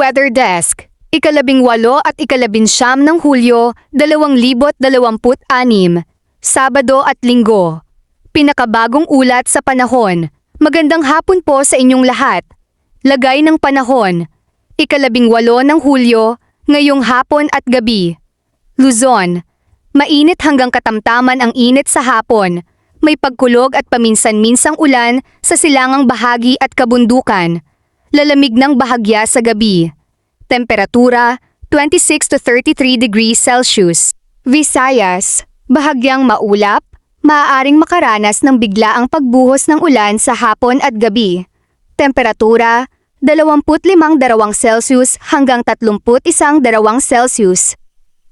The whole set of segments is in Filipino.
Weather Desk, ika-18 at ika-19 ng Hulyo, 2026, Sabado at Linggo. Pinakabagong ulat sa panahon. Magandang hapon po sa inyong lahat. Lagay ng panahon. Ika-18 ng Hulyo, ngayong hapon at gabi. Luzon, mainit hanggang katamtaman ang init sa hapon. May pagkulog at paminsan-minsang ulan sa silangang bahagi at kabundukan. Lalamig ng bahagya sa gabi. Temperatura, 26 to 33 degrees Celsius. Visayas, bahagyang maulap, maaaring makaranas ng biglaang pagbuhos ng ulan sa hapon at gabi. Temperatura, 25 Celsius hanggang 31 Celsius.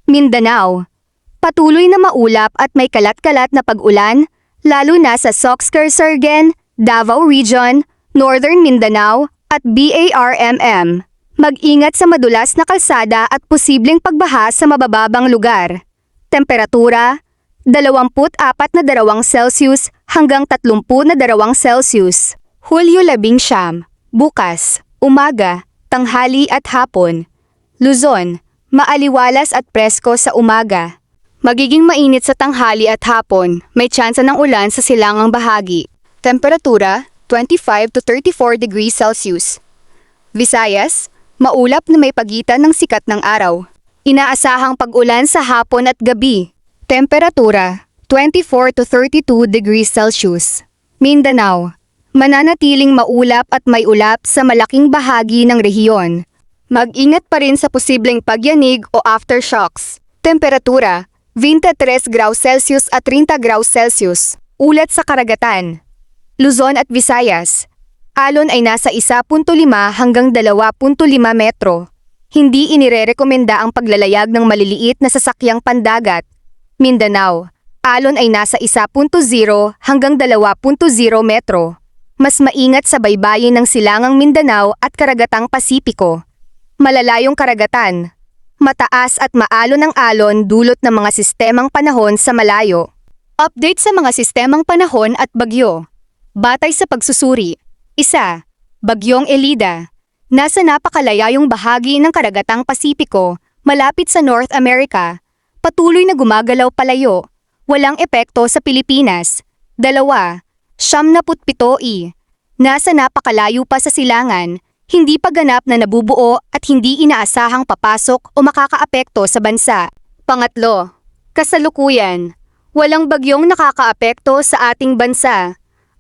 Mindanao, patuloy na maulap at may kalat-kalat na pag-ulan, lalo na sa Soxcar-Surgen, Davao Region, Northern Mindanao, at BARMM. Mag-ingat sa madulas na kalsada at posibleng pagbaha sa mabababang lugar. Temperatura, 24 Celsius hanggang 30 Celsius. Hulyo 19, bukas, umaga, tanghali at hapon. Luzon, maaliwalas at presko sa umaga. Magiging mainit sa tanghali at hapon, may tsansa ng ulan sa silangang bahagi. Temperatura, 25 to 34 degrees Celsius. Visayas, maulap na may pagitan ng sikat ng araw. Inaasahang pag-ulan sa hapon at gabi. Temperatura, 24 to 32 degrees Celsius. Mindanao, mananatiling maulap at may ulap sa malaking bahagi ng rehiyon. Mag-ingat pa rin sa posibleng pagyanig o aftershocks. Temperatura, 23 graus Celsius at 30 graus Celsius. Ulat sa karagatan. Luzon at Visayas, alon ay nasa 1.5 hanggang 2.5 metro. Hindi inirerekomenda ang paglalayag ng maliliit na sasakyang pandagat. Mindanao, alon ay nasa 1.0 hanggang 2.0 metro. Mas maingat sa baybayin ng silangang Mindanao at karagatang Pasipiko. Malalayong karagatan. Mataas at maalon ang alon dulot ng mga sistemang panahon sa malayo. Update sa mga sistemang panahon at bagyo. Batay sa pagsusuri. 1. Bagyong Elida. Nasa napakalayayong bahagi ng karagatang Pasipiko, malapit sa North America. Patuloy na gumagalaw palayo. Walang epekto sa Pilipinas. 2. Siyamnaputpito-i. Nasa napakalayo pa sa silangan, hindi pa ganap na nabubuo at hindi inaasahang papasok o makakaapekto sa bansa. 3. Kasalukuyan. Walang bagyong nakakaapekto sa ating bansa.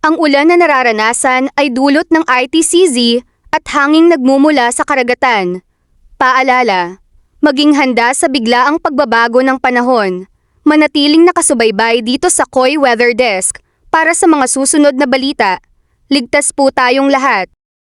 Ang ulan na nararanasan ay dulot ng ITCZ at hanging nagmumula sa karagatan. Paalala, maging handa sa biglaang pagbabago ng panahon. Manatiling nakasubaybay dito sa KOI Weather Desk para sa mga susunod na balita. Ligtas po tayong lahat.